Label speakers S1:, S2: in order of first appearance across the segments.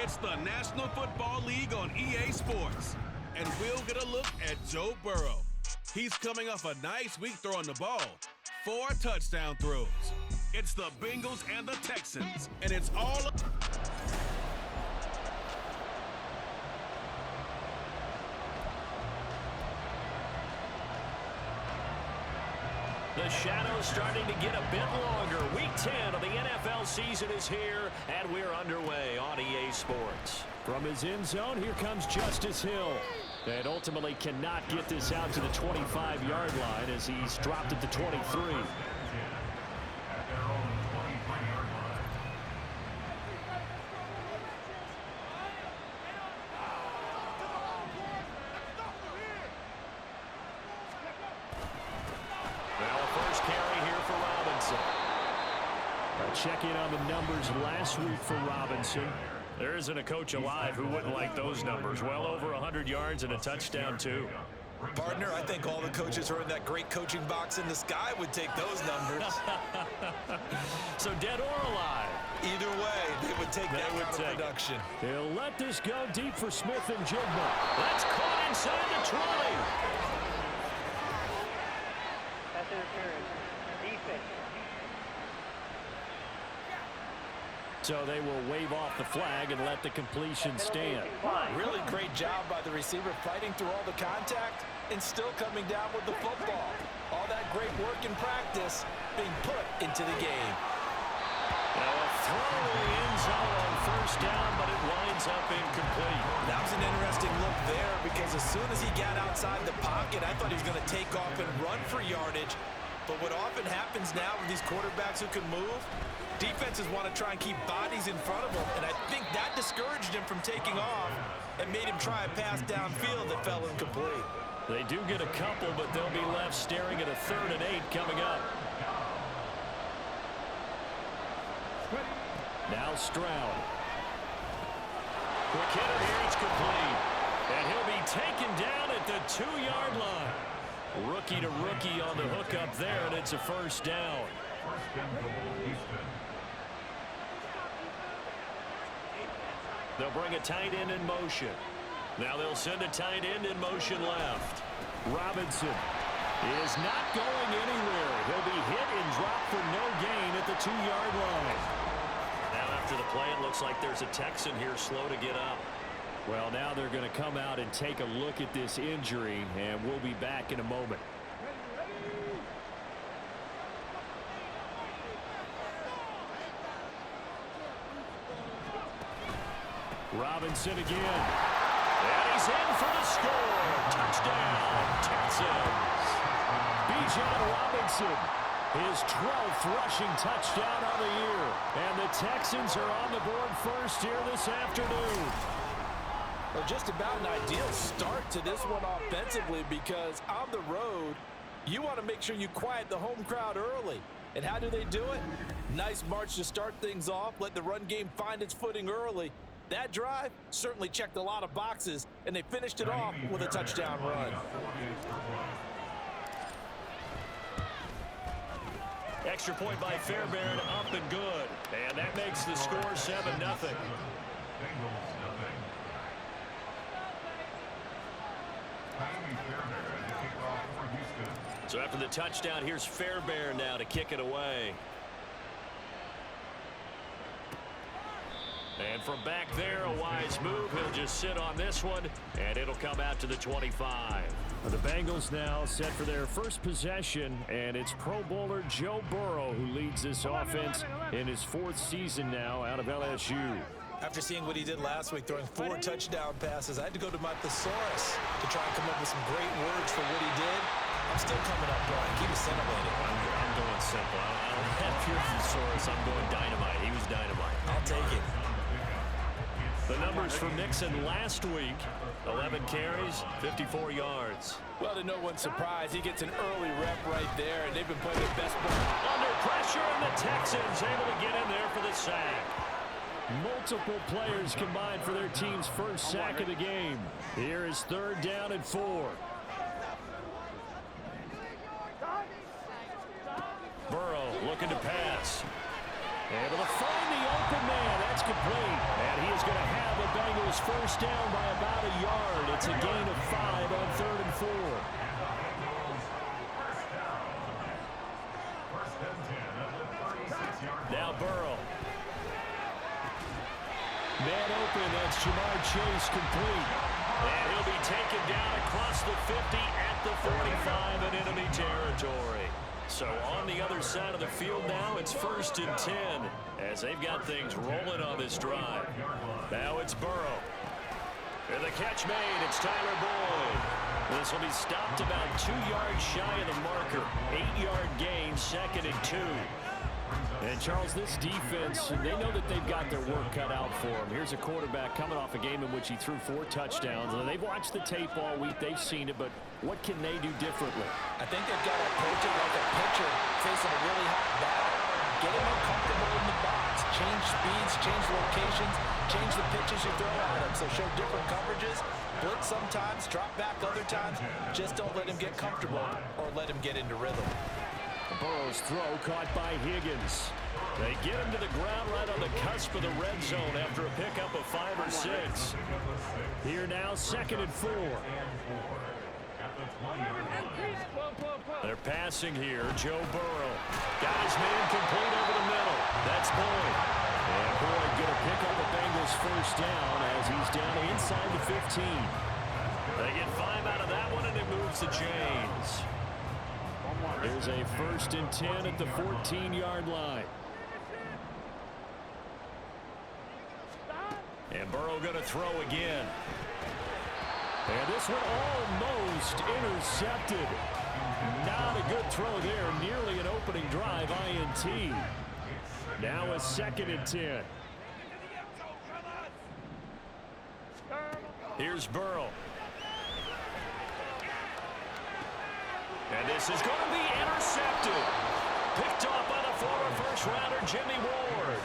S1: It's the National Football League on EA Sports. And we'll get a look at Joe Burrow. He's coming off a nice week throwing the ball. 4 touchdown throws. It's the Bengals and the Texans. And it's all...
S2: The shadow's starting to get a bit longer. Week 10 of the NFL season is here, and we're underway on EA Sports.
S3: From his end zone, here comes Justice Hill. And ultimately cannot get this out to the 25-yard line as he's dropped at the 23. Check in on the numbers last week for Robinson.
S2: There isn't a coach alive who wouldn't like those numbers. Well over 100 yards and a touchdown, too.
S4: Partner, I think all the coaches who are in that great coaching box in the sky would take those numbers.
S2: So dead or alive?
S4: Either way, they would take that kind of production.
S3: They'll let this go deep for Smith and Jigba.
S2: That's caught inside the 20.
S5: That's interference. Defense.
S3: So they will wave off the flag and let the completion stand.
S4: Really great job by the receiver fighting through all the contact and still coming down with the football. All that great work in practice being put into the game.
S2: Now a throw in the end zone on first down, but it winds up incomplete.
S4: That was an interesting look there because as soon as he got outside the pocket, I thought he was going to take off and run for yardage. But what often happens now with these quarterbacks who can move, defenses want to try and keep bodies in front of him, and I think that discouraged him from taking off and made him try a pass downfield that fell incomplete.
S3: They do get a couple, but they'll be left staring at a 3rd and 8 coming up. Now Stroud.
S2: Quick hitter here, it's complete. And he'll be taken down at the 2-yard line.
S3: Rookie to rookie on the hook up there, and it's a first down.
S2: They'll bring a tight end in motion. Now they'll send a tight end in motion left.
S3: Robinson is not going anywhere. He'll be hit and dropped for no gain at the 2-yard line.
S2: Now after the play, it looks like there's a Texan here slow to get up.
S3: Well, now they're going to come out and take a look at this injury, and we'll be back in a moment. Robinson again.
S2: And he's in for the score. Touchdown, Texans.
S3: Bijan Robinson, his 12th rushing touchdown on the year. And the Texans are on the board first here this afternoon.
S4: Well, just about an ideal start to this one offensively because on the road, you want to make sure you quiet the home crowd early. And how do they do it? Nice march to start things off. Let the run game find its footing early. That drive certainly checked a lot of boxes, and they finished it off with a touchdown run.
S2: Extra point by Fairbairn, up and good. And that makes the score 7-0. So after the touchdown, here's Fairbairn now to kick it away. And from back there, a wise move. He'll just sit on this one, and it'll come out to the 25.
S3: The Bengals now set for their first possession, and it's Pro Bowler Joe Burrow who leads this offense in his 4th season now out of LSU.
S4: After seeing what he did last week, throwing 4 touchdown passes, I had to go to my thesaurus to try and come up with some great words for what he did. I'm still coming up, Brian. Keep it scintillating.
S2: I'm going simple. I don't have your thesaurus. I'm going dynamite. He was dynamite.
S4: I'll take it.
S2: The numbers for Mixon last week, 11 carries, 54 yards.
S4: Well, to no one's surprise, he gets an early rep right there, and they've been playing their best ball.
S2: Under pressure, and the Texans able to get in there for the sack.
S3: Multiple players combined for their team's first sack of the game. Here is 3rd down and 4.
S2: Burrow looking to pass.
S3: Able to find the open man. That's complete. And he is going to have the Bengals first down by about a yard. It's a gain of 5 on 3rd and 4. Now Burrow. Man open, that's Jamar Chase complete. And he'll be taken down across the 50 at the 45 in enemy territory. So on the other side of the field now, it's 1st and 10 as they've got things rolling on this drive. Now it's Burrow. And the catch made, it's Tyler Boyd. This will be stopped about 2 yards shy of the marker. 8-yard gain, 2nd and 2. And, Charles, this defense, they know that they've got their work cut out for them. Here's a quarterback coming off a game in which he threw 4 touchdowns. And they've watched the tape all week. They've seen it, but what can they do differently?
S4: I think they've got to approach it like a pitcher facing a really hot batter. Get him uncomfortable in the box. Change speeds, change locations, change the pitches you throw at him. So show different coverages. Blitz sometimes, drop back other times. Just don't let him get comfortable or let him get into rhythm.
S3: Burrow's throw caught by Higgins. They get him to the ground right on the cusp of the red zone after a pickup of 5 or 6. Here now, 2nd and 4. They're passing here. Joe Burrow. Got his man complete over the middle. That's Boyd. And Boyd going to pick up the Bengals first down as he's down inside the 15. They get 5 out of that one, and it moves the chains. Here's a 1st and 10 at the 14-yard line. And Burrow going to throw again. And this one almost intercepted. Not a good throw there. Nearly an opening drive INT. Now a 2nd and 10. Here's Burrow. And this is going to be intercepted. Picked off by the former first-rounder Jimmy Ward.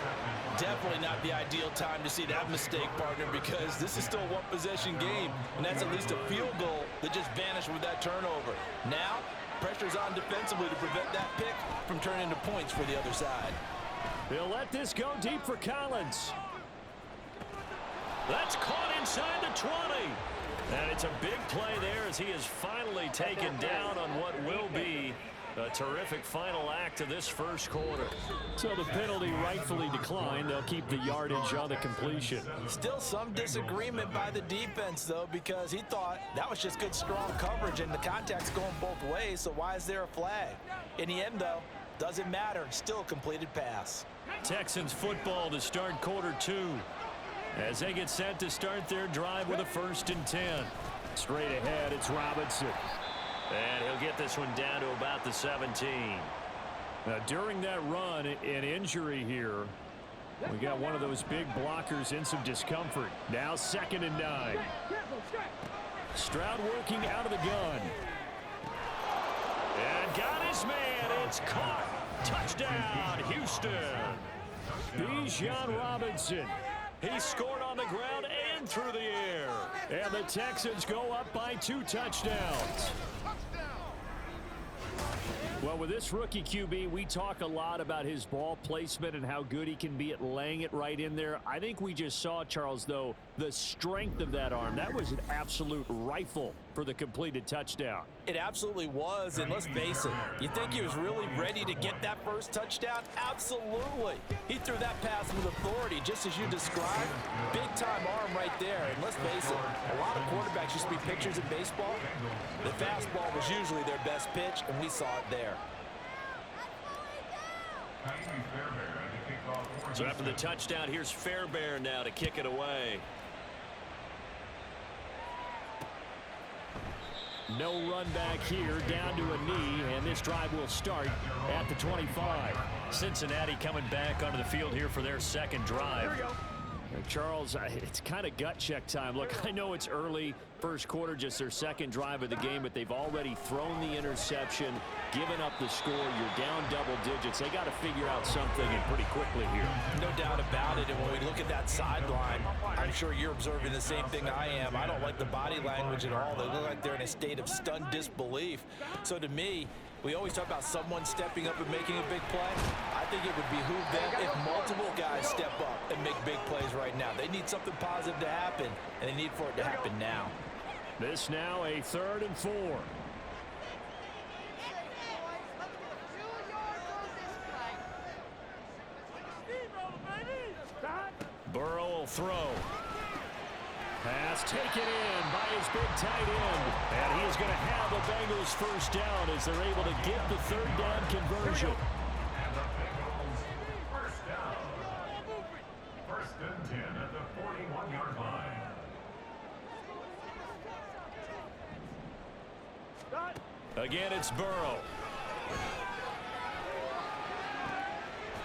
S4: Definitely not the ideal time to see that mistake, partner, because this is still a one-possession game, and that's at least a field goal that just vanished with that turnover. Now, pressure's on defensively to prevent that pick from turning into points for the other side.
S3: They'll let this go deep for Collins.
S2: That's caught inside the 20. And it's a big play there as he is finally taken down on what will be a terrific final act of this first quarter.
S3: So the penalty rightfully declined. They'll keep the yardage on the completion.
S4: Still some disagreement by the defense, though, because he thought that was just good, strong coverage, and the contact's going both ways, so why is there a flag? In the end, though, doesn't matter. Still a completed pass.
S2: Texans football to start quarter 2. As they get set to start their drive with a 1st and 10.
S3: Straight ahead, it's Robinson.
S2: And he'll get this one down to about the 17.
S3: Now, during that run, an injury here. We got one of those big blockers in some discomfort. Now 2nd and 9. Stroud working out of the gun.
S2: And got his man. It's caught. Touchdown, Houston.
S3: Bijan Robinson.
S2: He scored on the ground and through the air.
S3: And the Texans go up by 2 touchdowns. Well, with this rookie QB, we talk a lot about his ball placement and how good he can be at laying it right in there. I think we just saw, Charles, though, the strength of that arm. That was an absolute rifle for the completed touchdown.
S4: It absolutely was, and let's face it, you think he was really ready to get that first touchdown? Absolutely. He threw that pass with authority, just as you described. Big-time arm right there, and let's face it, a lot of quarterbacks used to be pitchers in baseball. The fastball was usually their best pitch, and we saw it there.
S2: So after the touchdown, here's Fairbairn now to kick it away.
S3: No run back here, down to a knee, and this drive will start at the 25.
S2: Cincinnati coming back onto the field here for their 2nd drive.
S3: Charles, it's kind of gut check time. Look, I know it's early, first quarter, just their 2nd drive of the game, but they've already thrown the interception, given up the score. You're down double digits. They got to figure out something, and pretty quickly here.
S4: No doubt about it, and when we look at surveying that sideline, I'm sure you're observing the same thing I am. I don't like the body language at all. They look like they're in a state of stunned disbelief. So to me, we always talk about someone stepping up and making a big play. I think it would behoove them if multiple guys step up and make big plays right now. They need something positive to happen, and they need for it to happen now.
S3: This now a 3rd and 4. Burrow will throw. Pass taken in by his big tight end. And he is going to have the Bengals first down as they're able to get the 3rd down conversion.
S6: And the Bengals first down. 1st and 10 at the 41-yard line.
S3: Again, it's Burrow.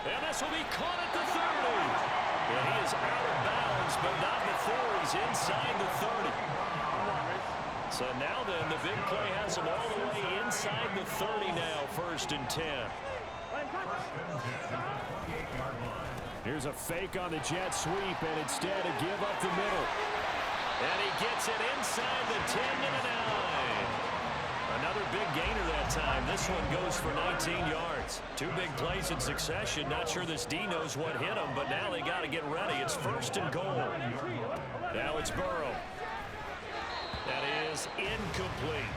S3: And this will be caught at the 30. And he is out of bounds, but not before he's inside the 30. So now then, the big play has him all the way inside the 30 now, 1st and 10. Here's a fake on the jet sweep, and instead a give up the middle. And he gets it inside the 10 to the 9. Another big gainer that time. This one goes for 19 yards. 2 big plays in succession. Not sure this D knows what hit him, but now they got to get ready. It's 1st and goal. Now it's Burrow. That is incomplete.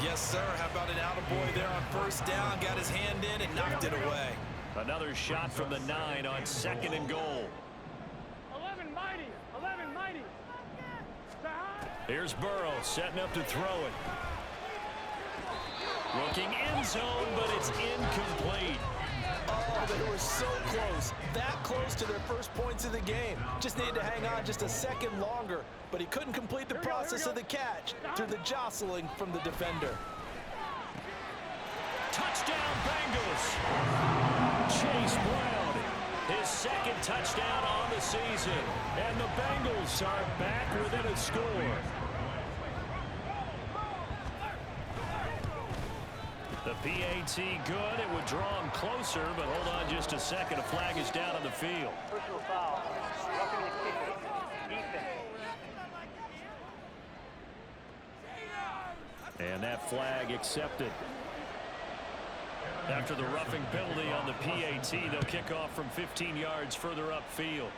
S4: Yes, sir. How about an attaboy there on 1st down? Got his hand in and knocked it away.
S3: Another shot from the 9 on 2nd and goal.
S5: 11 mighty. 11 mighty.
S3: Here's Burrow setting up to throw it. Looking end zone, but it's incomplete.
S4: Oh, they were so close. That close to their first points of the game. Just needed to hang on just a second longer, but he couldn't complete the process of the catch through the jostling from the defender.
S3: Touchdown, Bengals. Chase Brown, his 2nd touchdown on the season. And the Bengals are back within a score. The PAT good. It would draw him closer, but hold on just a second. A flag is down on the field.
S5: Personal foul. Roughing the kicker. Defense.
S3: And that flag accepted. After the roughing penalty on the PAT, they'll kick off from 15 yards further upfield.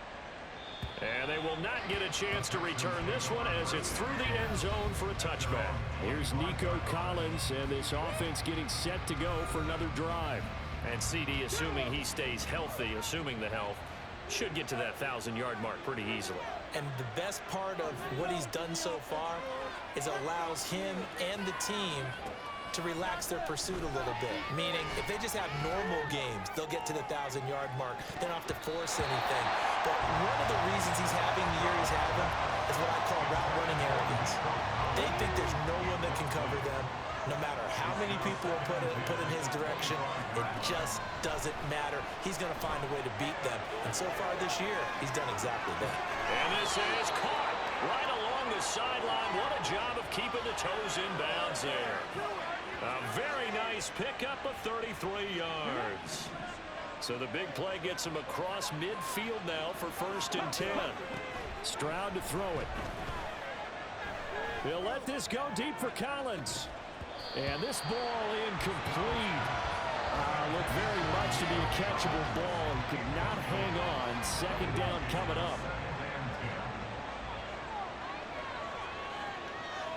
S3: And they will not get a chance to return this one as it's through the end zone for a touchback. Here's Nico Collins, and this offense getting set to go for another drive. And CD, assuming he stays healthy, assuming the health, should get to that 1,000-yard mark pretty easily.
S4: And the best part of what he's done so far is allows him and the team to relax their pursuit a little bit. Meaning, if they just have normal games, they'll get to the 1,000-yard mark. They don't have to force anything. But one of the reasons he's having the year he's having is what I call route running arrogance. They think there's no one that can cover them. No matter how many people are put in his direction, it just doesn't matter. He's going to find a way to beat them. And so far this year, he's done exactly that.
S3: And this is caught right along the sideline. What a job of keeping the toes in bounds there. A very nice pickup of 33 yards. So the big play gets him across midfield now for 1st and 10. Stroud to throw it. He'll let this go deep for Collins. And this ball incomplete. Looked very much to be a catchable ball. He could not hang on. 2nd down coming up.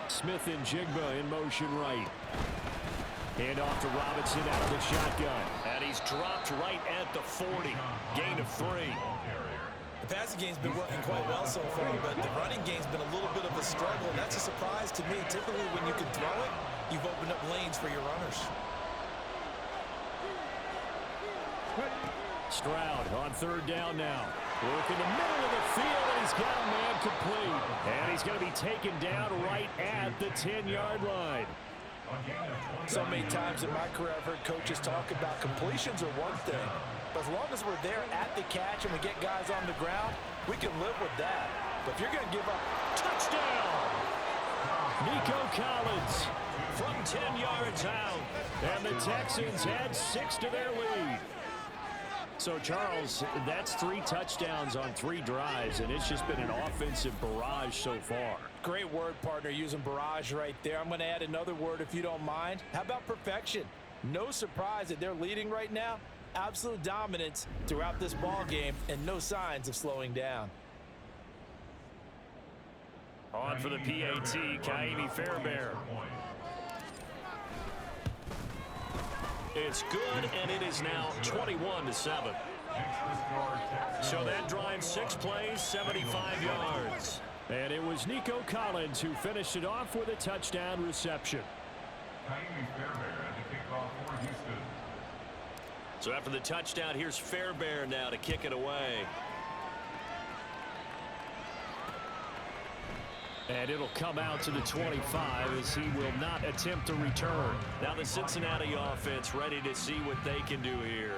S3: Smith and Jigba in motion right. Hand off to Robinson out of the shotgun. And he's dropped right at the 40. Gain of 3.
S4: The passing game's been working quite well so far, but the running game's been a little bit of a struggle, and that's a surprise to me. Typically, when you can throw it, you've opened up lanes for your runners.
S3: Stroud on 3rd down now. Work in the middle of the field, and he's got a man complete. And he's going to be taken down right at the 10-yard line.
S4: So many times in my career, I've heard coaches talk about completions are one thing, but as long as we're there at the catch and we get guys on the ground, we can live with that. But if you're going to give up,
S3: touchdown! Nico Collins from 10 yards out, and the Texans add 6 to their lead. So, Charles, that's 3 touchdowns on 3 drives, and it's just been an offensive barrage so far.
S4: Great word, partner, using barrage right there. I'm going to add another word if you don't mind. How about perfection? No surprise that they're leading right now. Absolute dominance throughout this ball game and no signs of slowing down.
S2: On for the PAT, Kaimi Fairbairn. It's good, and it is now 21-7. So that drive 6 plays, 75 yards.
S3: And it was Nico Collins who finished it off with a touchdown reception.
S6: Kaimi Fairbairn to kick off for Houston.
S2: So after the touchdown, here's Fairbairn now to kick it away.
S3: And it'll come out to the 25 as he will not attempt to return.
S2: Now the Cincinnati offense ready to see what they can do here.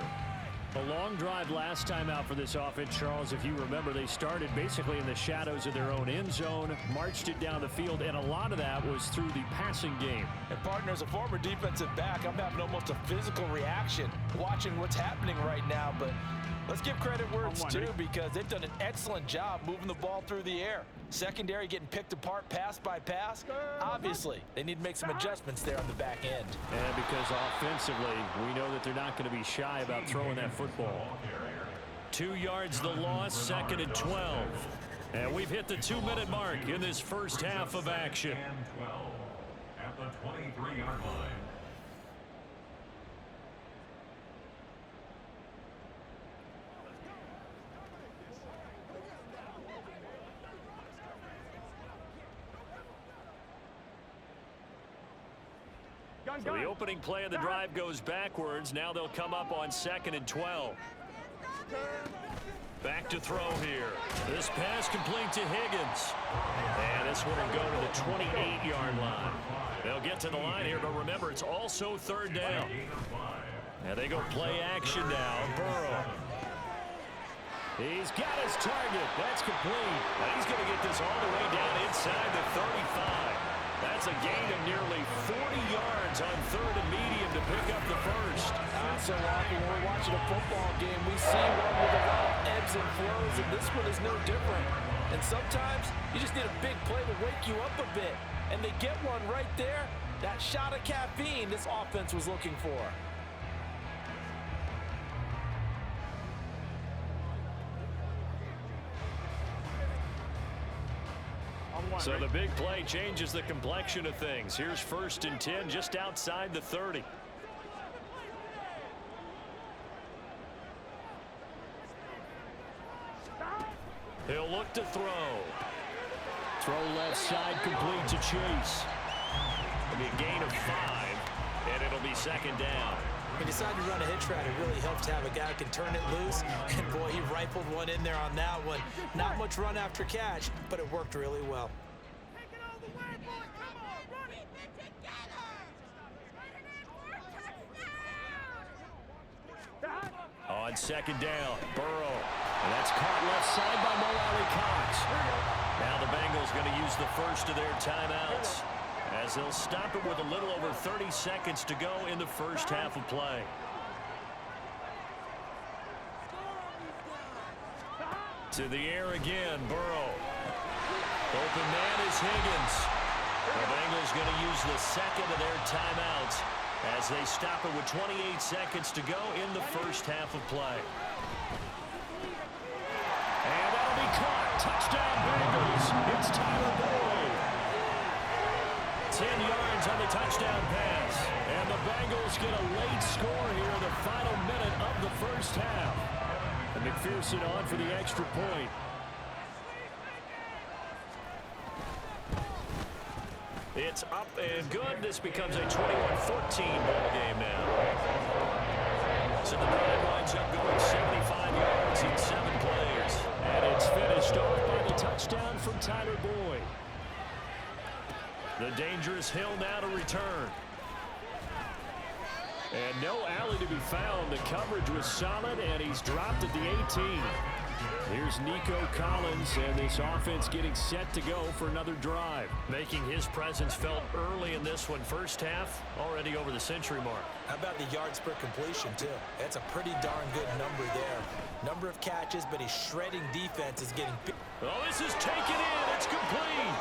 S3: A long drive last time out for this offense, Charles. If you remember, they started basically in the shadows of their own end zone, marched it down the field, and a lot of that was through the passing game.
S4: And, partner, as a former defensive back, I'm having almost a physical reaction watching what's happening right now. But let's give credit where it's due, because they've done an excellent job moving the ball through the air. Secondary getting picked apart pass by pass. Obviously, they need to make some adjustments there on the back end.
S3: And because offensively, we know that they're not going to be shy about throwing that football.
S2: 2 yards the loss, 2nd and 12. And we've hit the 2-minute mark in this first half of action.
S6: 12 at the 23-yard line.
S2: So the opening play of the drive goes backwards. Now they'll come up on 2nd and 12. Back to throw here. This pass complete to Higgins. And this one will go to the 28-yard line. They'll get to the line here, but remember, it's also 3rd down. And they go play action now. Burrow.
S3: He's got his target. That's complete.
S2: Now he's going to get this all the way down inside the 35. That's a gain of nearly 40 yards on 3rd and medium to pick up the first.
S4: So often when we're watching a football game, we see one with a lot of ebbs and flows, and this one is no different. And sometimes you just need a big play to wake you up a bit. And they get one right there. That shot of caffeine this offense was looking for.
S2: So the big play changes the complexion of things. Here's 1st and 10 just outside the 30. He'll look to throw.
S3: Throw left side complete to Chase.
S2: It'll be a gain of 5, and it'll be 2nd down.
S7: He decided to run a hitch route. It really helps to have a guy who can turn it loose. And, boy, he rifled one in there on that one. Not much run after catch, but it worked really well.
S8: Take it all the way, boy. Come on, run it. Keep it together. Run it in for a touchdown.
S2: On 2nd down, Burrow.
S3: And that's caught left side by Mo Cox.
S2: Now the Bengals going to use the first of their timeouts, as they'll stop it with a little over 30 seconds to go in the first half of play. To the air again, Burrow. Open man is Higgins. The Bengals going to use the 2nd of their timeouts as they stop it with 28 seconds to go in the first half of play.
S3: And that'll be caught. Touchdown Bengals. It's Tyler Boyd.
S2: 10 yards on the touchdown pass.
S3: And the Bengals get a late score here in the final minute of the first half. And McPherson on for the extra point.
S2: It's up and good. This becomes a 21-14 ball game now. So the drive winds up going 75 yards in 7 plays.
S3: And it's finished off by the touchdown from Tyler Boyd.
S2: The dangerous Hill now to return.
S3: And no alley to be found. The coverage was solid, and he's dropped at the 18. Here's Nico Collins, and this offense getting set to go for another drive.
S2: Making his presence felt early in this one. First half, already over the century mark.
S7: How about the yards per completion, too? That's a pretty darn good number there. Number of catches, but his shredding defense is getting big.
S2: Oh, this is taken in. It's complete.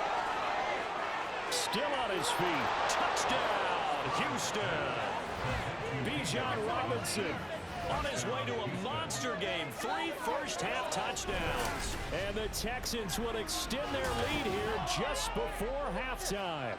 S3: Still on his feet.
S2: Touchdown, Houston.
S3: Bijan Robinson
S2: On his way to a monster game. 3 first-half touchdowns.
S3: And the Texans will extend their lead here just before halftime.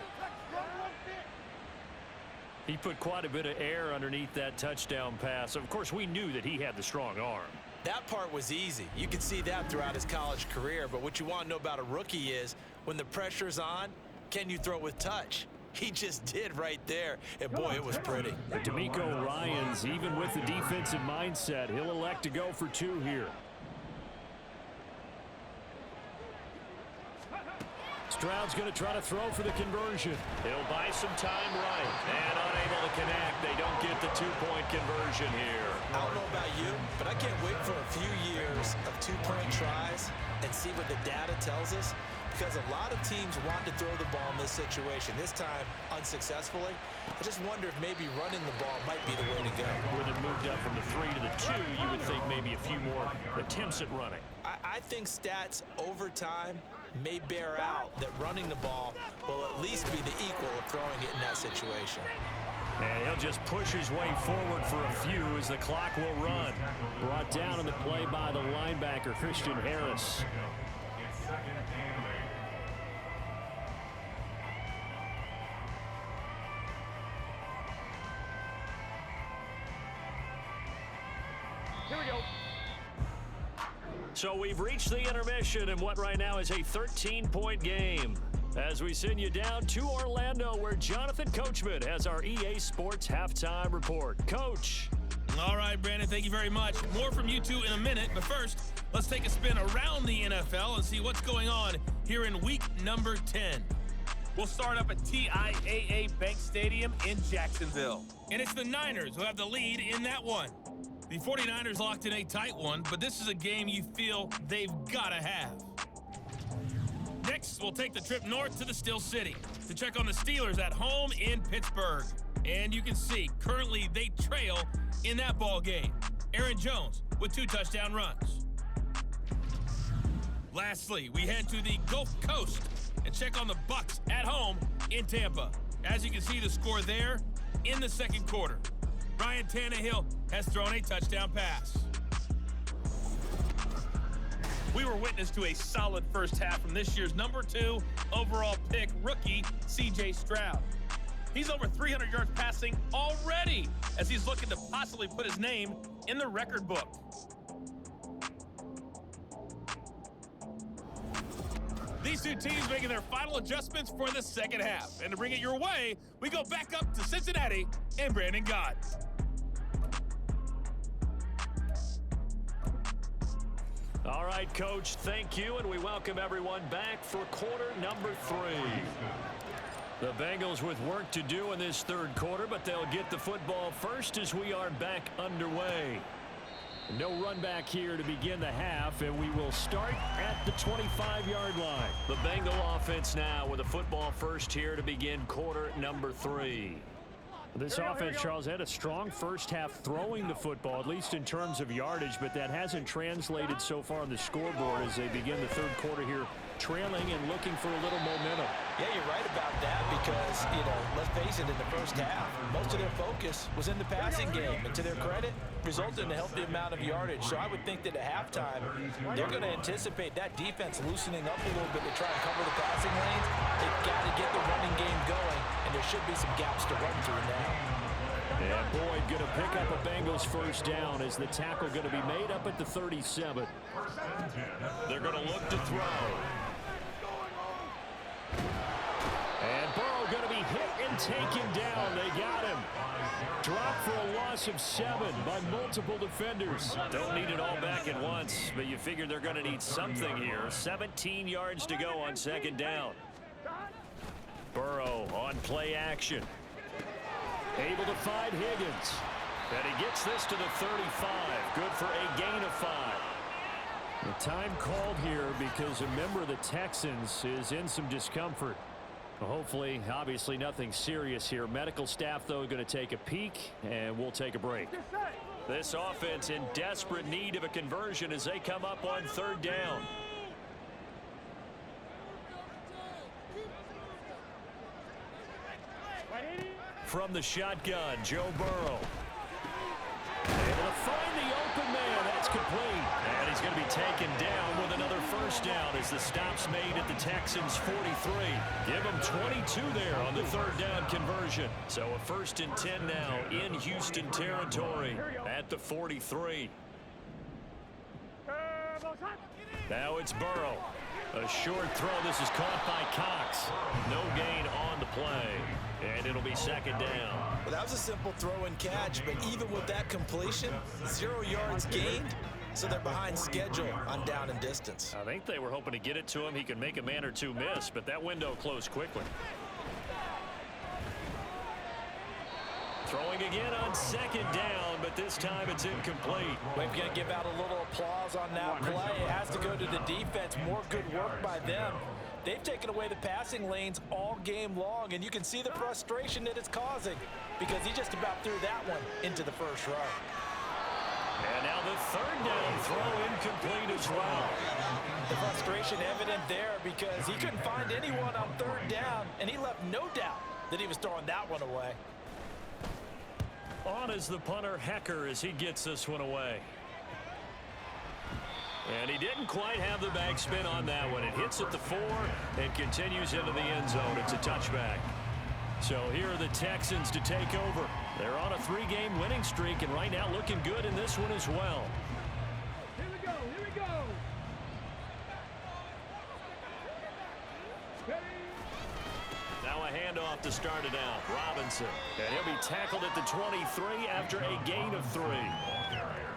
S2: He put quite a bit of air underneath that touchdown pass. Of course, we knew that he had the strong arm.
S7: That part was easy. You could see that throughout his college career. But what you want to know about a rookie is when the pressure's on, can you throw with touch? He just did right there. And, boy, it was pretty.
S3: But DeMeco Ryans, even with the defensive mindset, he'll elect to go for 2 here. Stroud's going to try to throw for the conversion.
S2: He'll buy some time right. And unable to connect. They don't get the 2-point conversion here.
S7: I don't know about you, but I can't wait for a few years of 2-point tries and see what the data tells us. Because a lot of teams want to throw the ball in this situation. This time, unsuccessfully. I just wonder if maybe running the ball might be the way to go.
S2: With it moved up from the 3 to the 2, you would think maybe a few more attempts at running.
S7: I think stats over time may bear out that running the ball will at least be the equal of throwing it in that situation.
S2: And he'll just push his way forward for a few as the clock will run.
S3: Brought down on the play by the linebacker, Christian Harris.
S6: It's 2nd and 8.
S5: Here we go.
S2: So we've reached the intermission in what right now is a 13-point game. As we send you down to Orlando, where Jonathan Coachman has our EA Sports halftime report. Coach.
S9: All right, Brandon, thank you very much. More from you two in a minute, but first, let's take a spin around the NFL and see what's going on here in week number 10. We'll start up at TIAA Bank Stadium in Jacksonville. And it's the Niners who have the lead in that one. The 49ers locked in a tight one, but this is a game you feel they've got to have. Next, we'll take the trip north to the Steel City to check on the Steelers at home in Pittsburgh. And you can see, currently they trail in that ball game. Aaron Jones with 2 touchdown runs. Lastly, we head to the Gulf Coast and check on the Bucs at home in Tampa. As you can see, the score there in the second quarter. Ryan Tannehill has thrown a touchdown pass. We were witness to a solid first half from this year's number 2 overall pick rookie, C.J. Stroud. He's over 300 yards passing already as he's looking to possibly put his name in the record book. These two teams making their final adjustments for the second half. And to bring it your way, we go back up to Cincinnati and Brandon Gott.
S2: All right, Coach, thank you, and we welcome everyone back for quarter number 3. The Bengals with work to do in this third quarter, but they'll get the football first as we are back underway. No run back here to begin the half, and we will start at the 25-yard line. The Bengal offense now with a football first here to begin quarter number 3.
S3: This offense, Charles, had a strong first half throwing the football, at least in terms of yardage, but that hasn't translated so far on the scoreboard as they begin the third quarter here, trailing and looking for a little momentum.
S7: Yeah, you're right about that because, let's face it, in the first half, most of their focus was in the passing game. And to their credit, resulted in a healthy amount of yardage. So I would think that at halftime, they're going to anticipate that defense loosening up a little bit to try and cover the passing lanes. They've got to get the running game going, and there should be some gaps to run through now.
S3: And Boyd going to pick up a Bengals first down as the tackle going to be made up at the 37.
S2: They're going to look to throw.
S3: And Burrow going to be hit and taken down. They got him. Dropped for a loss of 7 by multiple defenders.
S2: Don't need it all back at once, but you figure they're going to need something here. 17 yards to go on second down. Burrow on play action.
S3: Able to find Higgins.
S2: And he gets this to the 35. Good for a gain of 5. The time called here because a member of the Texans is in some discomfort. Well, hopefully, obviously nothing serious here. Medical staff, though, going to take a peek, and we'll take a break.
S3: This offense in desperate need of a conversion as they come up on 3rd down. From the shotgun, Joe Burrow. Able to find the open man. That's complete. And he's going to be taken down with another first down as the stop's made at the Texans 43. Give them 22 there on the 3rd down conversion. So a 1st and 10 now in Houston territory at the 43. Now it's Burrow. A short throw. This is caught by Cox. No gain on the play. And it'll be 2nd down.
S7: Well, that was a simple throw and catch, but even with that completion, 0 yards gained, so they're behind schedule on down and distance.
S2: I think they were hoping to get it to him. He could make a man or two miss, but that window closed quickly.
S3: Throwing again on 2nd down, but this time it's incomplete.
S7: We're going to give out a little applause on that play. It has to go to the defense. More good work by them. They've taken away the passing lanes all game long, and you can see the frustration that it's causing because he just about threw that one into the first row.
S3: And now the 3rd down throw incomplete as well.
S7: The frustration evident there because he couldn't find anyone on 3rd down, and he left no doubt that he was throwing that one away.
S3: On is the punter, Hecker, as he gets this one away. And he didn't quite have the backspin on that one. It hits at the 4 and continues into the end zone. It's a touchback. So here are the Texans to take over. They're on a 3-game winning streak and right now looking good in this one as well.
S8: Here we go, here we go.
S3: Now a handoff to start it out. Robinson. And he'll be tackled at the 23 after a gain of 3.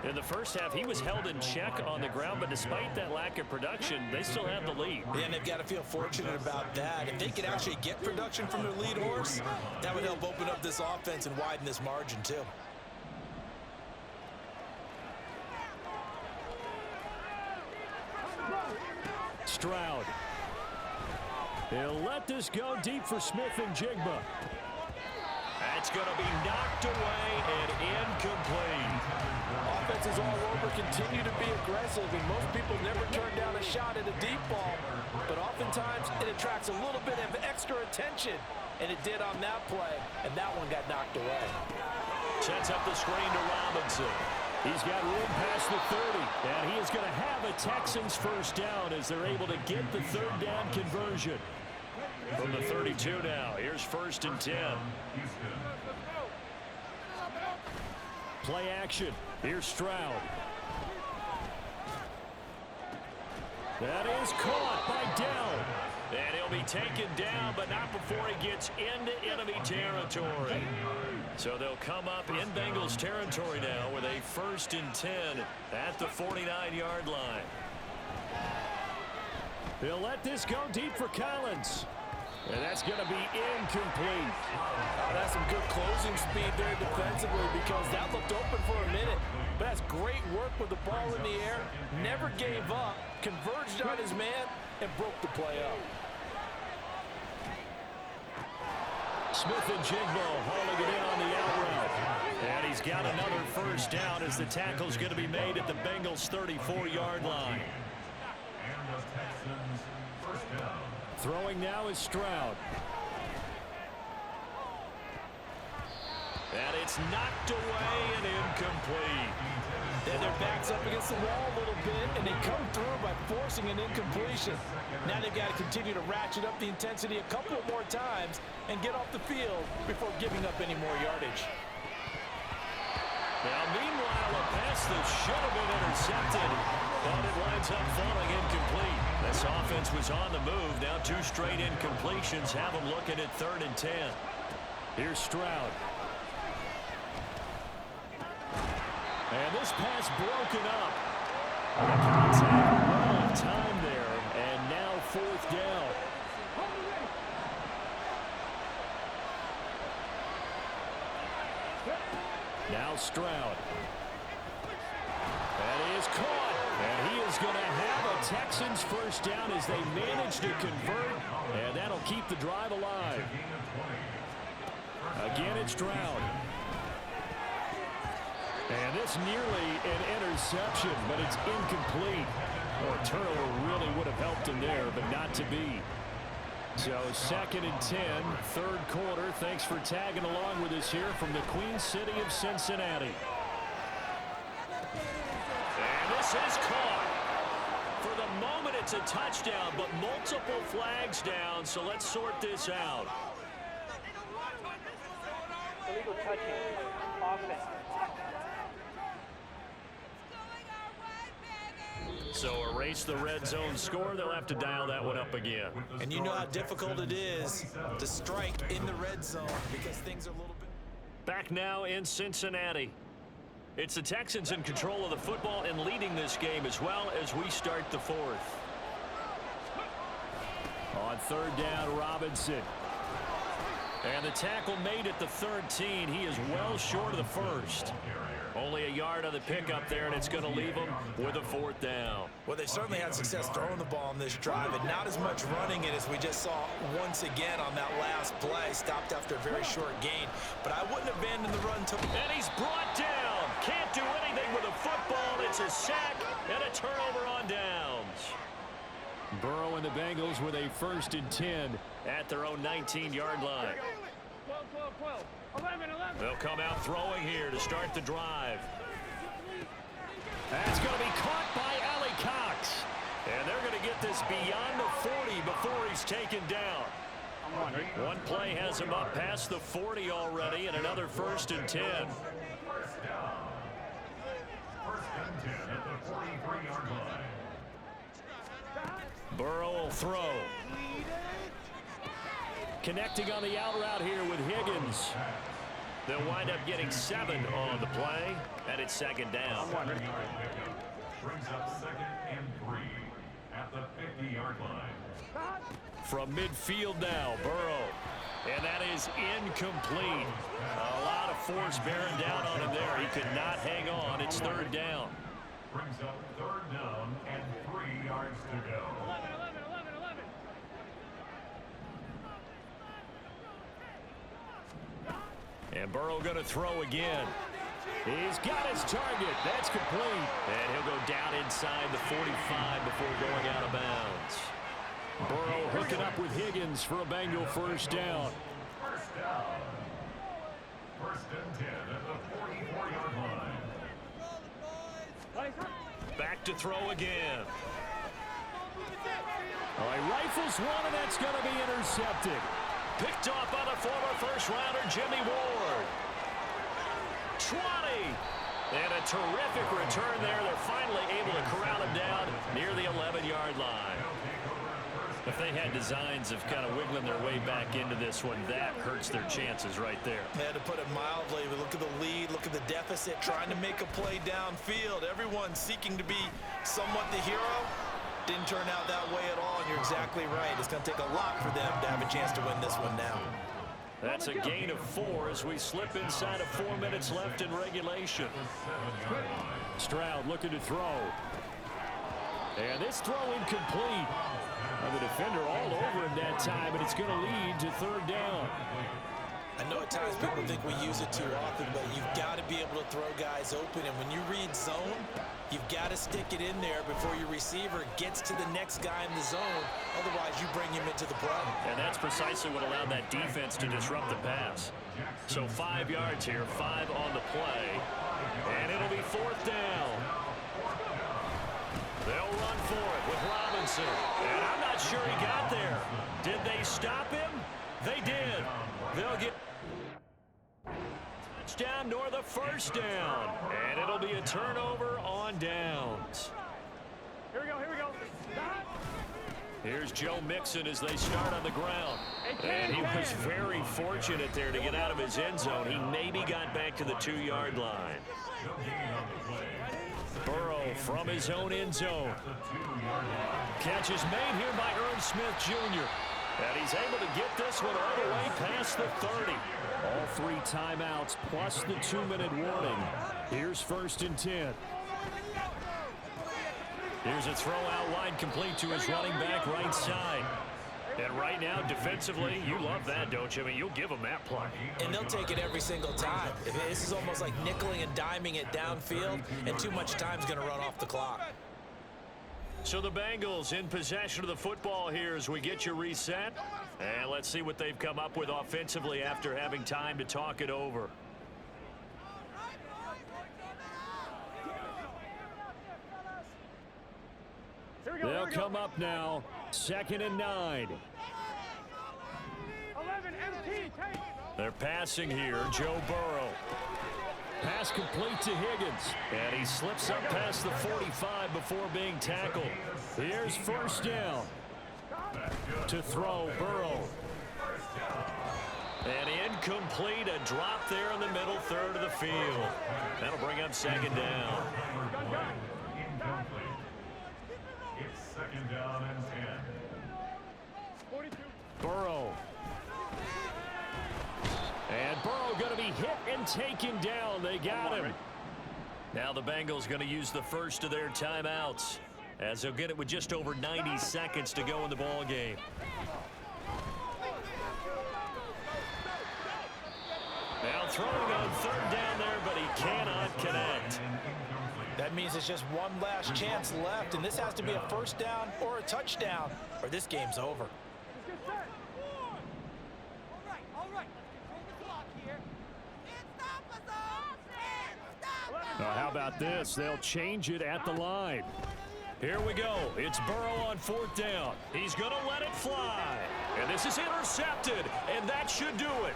S3: In the first half, he was held in check on the ground, but despite that lack of production, they still have the lead.
S7: Yeah, and they've got to feel fortunate about that. If they could actually get production from their lead horse, that would help open up this offense and widen this margin, too.
S2: Stroud. He'll let this go deep for Smith and Jigba.
S3: That's going to be knocked away and incomplete.
S7: Offenses all over continue to be aggressive, and most people never turn down a shot at a deep ball. But oftentimes, it attracts a little bit of extra attention, and it did on that play, and that one got knocked away.
S3: Sets up the screen to Robinson.
S2: He's got room past the 30, and he is going to have a Texans first down as they're able to get the 3rd down conversion.
S3: From the 32 now, here's 1st and 10.
S2: Play action. Here's Stroud. That is caught by Dell.
S3: And he'll be taken down, but not before he gets into enemy territory. So they'll come up in Bengals territory now with a 1st and 10 at the 49-yard line.
S2: He'll let this go deep for Collins. And that's going to be incomplete.
S7: That's some good closing speed there defensively because that looked open for a minute. But that's great work with the ball in the air. Never gave up, converged on his man, and broke the play up.
S2: Smith and Jigba hauling it in on the out route.
S3: And he's got another first down as the tackle's going to be made at the Bengals' 34-yard line.
S6: And the Texans first down.
S2: Throwing now is Stroud.
S3: And it's knocked away and incomplete.
S7: Then their back's up against the wall a little bit, and they come through by forcing an incompletion. Now they've got to continue to ratchet up the intensity a couple of more times and get off the field before giving up any more yardage.
S3: Now, meanwhile, a pass that should have been intercepted, but it winds up falling incomplete. This offense was on the move. Now 2 straight incompletions have them looking at 3rd and 10.
S2: Here's Stroud. And this pass broken up. The contact, well of time there, and now 4th down. Now Stroud. That is caught, and he is is going to have a Texans first down as they manage to convert, and that'll keep the drive alive. Again, it's Stroud. And this nearly an interception, but it's incomplete. Well, a turnover really would have helped him there, but not to be. So 2nd and 10, third quarter. Thanks for tagging along with us here from the Queen City of Cincinnati. And this is caught. For the moment, it's a touchdown, but multiple flags down, so let's sort this out.
S5: Illegal touching. Offense.
S2: So erase the red zone score. They'll have to dial that one up again.
S7: And you know how difficult it is to strike in the red zone because things are a little bit.
S2: Back now in Cincinnati. It's the Texans in control of the football and leading this game as well as we start the fourth. On third down, Robinson. And the tackle made at the 13. He is well short of the first. Only a yard on the pickup there, and it's going to leave them with a fourth down.
S7: Well, they certainly had success throwing the ball on this drive, and not as much running it as we just saw once again on that last play. Stopped after a very short gain, but I wouldn't abandon the run.
S2: And he's brought down. Can't do anything with a football. It's a sack and a turnover on downs. Burrow and the Bengals with a 1st and 10 at their own 19-yard line.
S5: 12. 11.
S2: They'll come out throwing here to start the drive. That's going to be caught by Ali Cox. And they're going to get this beyond the 40 before he's taken down. One play has him up past the 40 already, and another 1st and 10.
S6: First down. 1st and 10 at the 43-yard line.
S2: Burrow will throw. Connecting on the out route here with Higgins. They'll wind up getting 7 on the play, and it's 2nd down.
S6: Brings up 2nd and 3 at the 50-yard line.
S2: From midfield now, Burrow. And that is incomplete. A lot of force bearing down on him there. He could not hang on. It's 3rd down.
S6: Brings up 3rd down and 3 yards to go.
S5: 11.
S2: And Burrow going to throw again. He's got his target. That's complete. And he'll go down inside the 45 before going out of bounds. Burrow hooking up with Higgins for a Bengal 1st down.
S6: First down. 1st and 10 at the 44-yard line.
S2: Back to throw again. Well, he rifles one, and that's going to be intercepted. Picked off by the former first-rounder Jimmy Ward. 20. And a terrific return there. They're finally able to corral him down near the 11-yard line. If they had designs of kind of wiggling their way back into this one, that hurts their chances right there.
S7: They had to put it mildly. Look at the lead, look at the deficit, trying to make a play downfield. Everyone seeking to be somewhat the hero. Didn't turn out that way at all, and you're exactly right. It's going to take a lot for them to have a chance to win this one now.
S2: That's a gain of 4 as we slip inside of 4 minutes left in regulation. Stroud looking to throw. And this throw incomplete. The defender all over him that time, and it's going to lead to 3rd down.
S7: I know at times people think we use it too often, but you've got to be able to throw guys open. And when you read zone, you've got to stick it in there before your receiver gets to the next guy in the zone. Otherwise, you bring him into the play.
S2: And that's precisely what allowed that defense to disrupt the pass. So 5 yards here, 5 on the play. And it'll be 4th down. They'll run for it with Robinson. And I'm not sure he got there. Did they stop him? They did. They'll get touchdown nor the 1st down. And it'll be a turnover on downs.
S5: Here we go.
S2: Here's Joe Mixon as they start on the ground. And he was very fortunate there to get out of his end zone. He maybe got back to the 2-yard line. Burrow from his own end zone. Catch is made here by Irv Smith Jr. And he's able to get this one all the way past the 30. All 3 timeouts plus the 2-minute warning. Here's 1st and 10. Here's a throw out wide, complete to his running back right side. And right now, defensively, you love that, don't you? I mean, you'll give them that play.
S7: And they'll take it every single time. This is almost like nickeling and diming it downfield, and too much time's going to run off the clock.
S2: So the Bengals in possession of the football here as we get you reset. And let's see what they've come up with offensively after having time to talk it over. They'll come up now, 2nd and 9.
S8: 11 MT, take.
S2: They're passing here, Joe Burrow. Pass complete to Higgins. And he slips up past the 45 before being tackled. Here's 1st down. To throw, Burrow. And incomplete, a drop there in the middle third of the field. That'll bring up 2nd down.
S6: Incomplete. It's 2nd down and 10.
S2: Burrow. And Burrow going to be hit and taken down. They got him. Now the Bengals going to use the first of their timeouts, as they'll get it with just over 90 seconds to go in the ball game. Now throwing on 3rd down there, but he cannot connect.
S7: That means it's just one last chance left, and this has to be a 1st down or a touchdown, or this game's over.
S2: Now how about this? They'll change it at the line. Here we go. It's Burrow on 4th down. He's going to let it fly. And this is intercepted, and that should do it.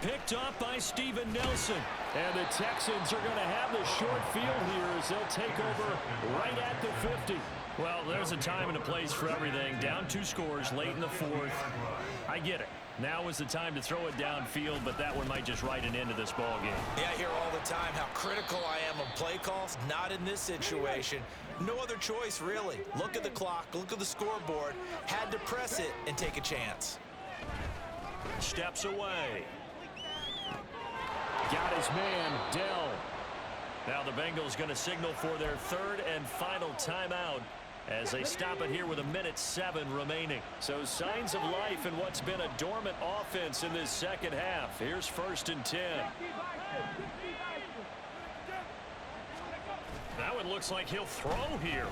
S2: Picked up by Steven Nelson. And the Texans are going to have the short field here as they'll take over right at the 50. Well, there's a time and a place for everything. Down 2 scores late in the 4th. I get it. Now is the time to throw it downfield, but that one might just write an end to this ball game.
S7: Yeah, I hear all the time how critical I am of play calls. Not in this situation. No other choice, really. Look at the clock, look at the scoreboard. Had to press it and take a chance.
S2: Steps away. Got his man, Dell. Now the Bengals going to signal for their 3rd and final timeout as they stop it here with 1:07 remaining. So signs of life in what's been a dormant offense in this 2nd half. Here's 1st and 10. That one looks like he'll throw here.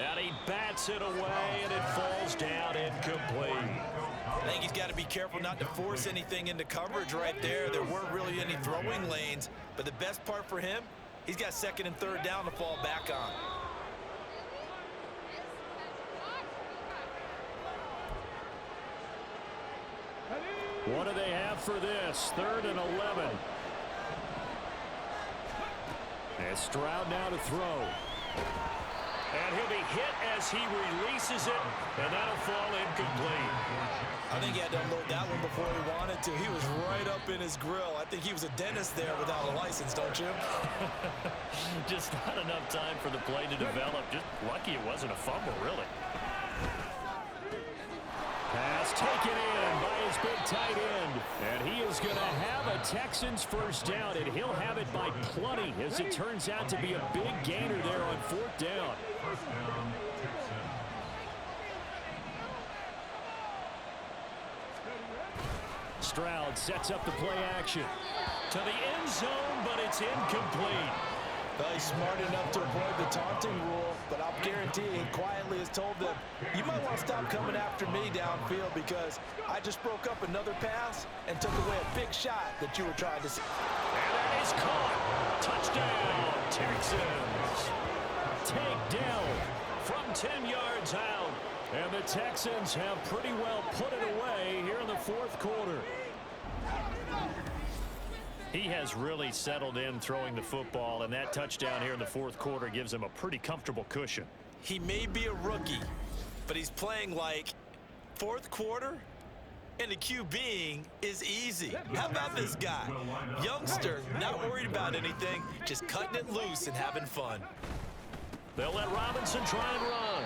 S2: And he bats it away, and it falls down incomplete.
S7: I think he's got to be careful not to force anything into coverage right there. There weren't really any throwing lanes, but the best part for him, he's got 2nd and 3rd down to fall back on.
S2: What do they have for this? 3rd and 11. And Stroud now to throw. And he'll be hit as he releases it, and that'll fall incomplete.
S7: I think he had to unload that one before he wanted to. He was right up in his grill. I think he was a dentist there without a license, don't you?
S2: Just not enough time for the play to develop. Just lucky it wasn't a fumble, really. Pass taken in by his big tight end. And he is going to have a Texans 1st down, and he'll have it by plenty as it turns out to be a big gainer there on 4th down.
S6: 1st down, Texans.
S2: Stroud sets up the play action. To the end zone, but it's incomplete.
S7: Well, he's smart enough to avoid the taunting rule, but I'll guarantee he quietly has told them, you might want to stop coming after me downfield because I just broke up another pass and took away a big shot that you were trying to see.
S2: And that is caught. Touchdown, Texans. Takedown from 10 yards out. And the Texans have pretty well put it away here in the 4th quarter. He has really settled in throwing the football, and that touchdown here in the 4th quarter gives him a pretty comfortable cushion.
S7: He may be a rookie, but he's playing like 4th quarter, and the QBing is easy. How about this guy? Youngster, not worried about anything, just cutting it loose and having fun.
S2: They'll let Robinson try and run.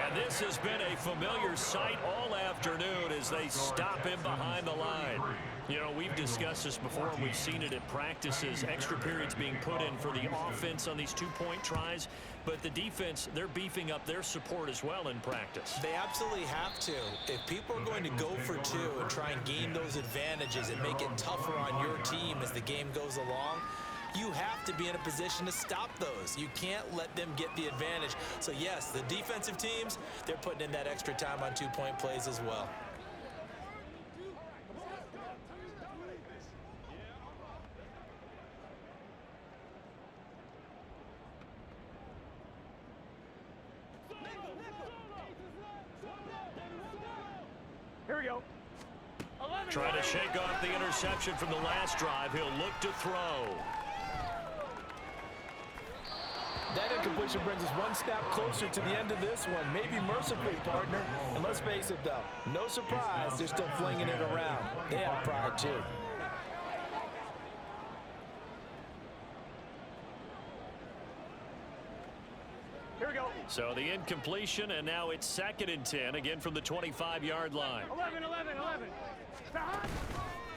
S2: And this has been a familiar sight all afternoon as they stop him behind the line. You know, we've discussed this before, and we've seen it at practices, extra periods being put in for the offense on these two-point tries. But the defense, they're beefing up their support as well in practice.
S7: They absolutely have to. If people are going to go for two and try and gain those advantages and make it tougher on your team as the game goes along, you have to be in a position to stop those. You can't let them get the advantage. So, yes, the defensive teams, they're putting in that extra time on two-point plays as well.
S5: Here we go.
S2: Trying to shake off the interception from the last drive. He'll look to throw.
S4: That incompletion brings us one snap closer to the end of this one. Maybe mercifully, partner. And let's face it, though, no surprise, they're still flinging it around. They have pride, too.
S5: Here we go.
S2: So the incompletion, and now it's 2nd and 10, again from the 25-yard line.
S5: 11.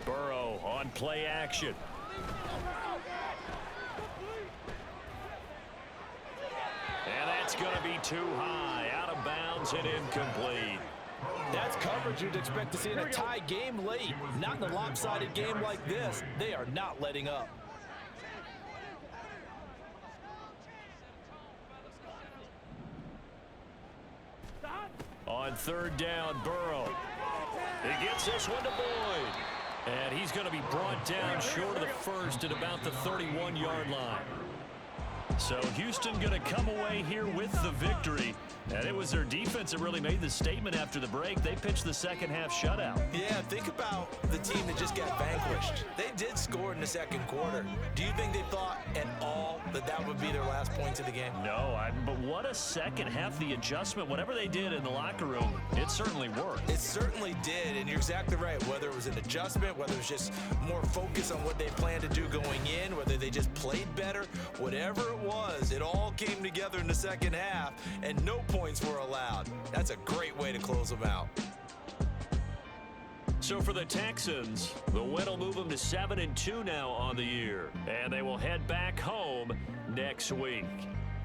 S2: Burrow on play action. And that's going to be too high, out of bounds and incomplete.
S4: That's coverage you'd expect to see in a tie game late. Not in a lopsided game like this. They are not letting up.
S2: On 3rd down, Burrow. He gets this one to Boyd. And he's going to be brought down short of the first at about the 31-yard line. So Houston going to come away here with the victory. And it was their defense that really made the statement after the break. They pitched the second half shutout.
S7: Yeah, think about the team that just got vanquished. They did score in the second quarter. Do you think they thought at all that that would be their last points of the game?
S2: No, but what a second half. The adjustment, whatever they did in the locker room, it certainly worked.
S7: It certainly did, and you're exactly right. Whether it was an adjustment, whether it was just more focus on what they planned to do going in, whether they just played better, whatever it was, it all came together in the second half, and no points were allowed. That's a great way to close them out.
S2: So for the Texans, the win will move them to 7-2 now on the year, and they will head back home next week.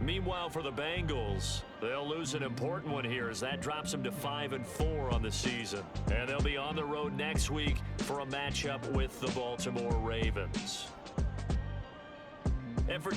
S2: Meanwhile, for the Bengals, they'll lose an important one here as that drops them to 5-4 on the season, and they'll be on the road next week for a matchup with the Baltimore Ravens. And for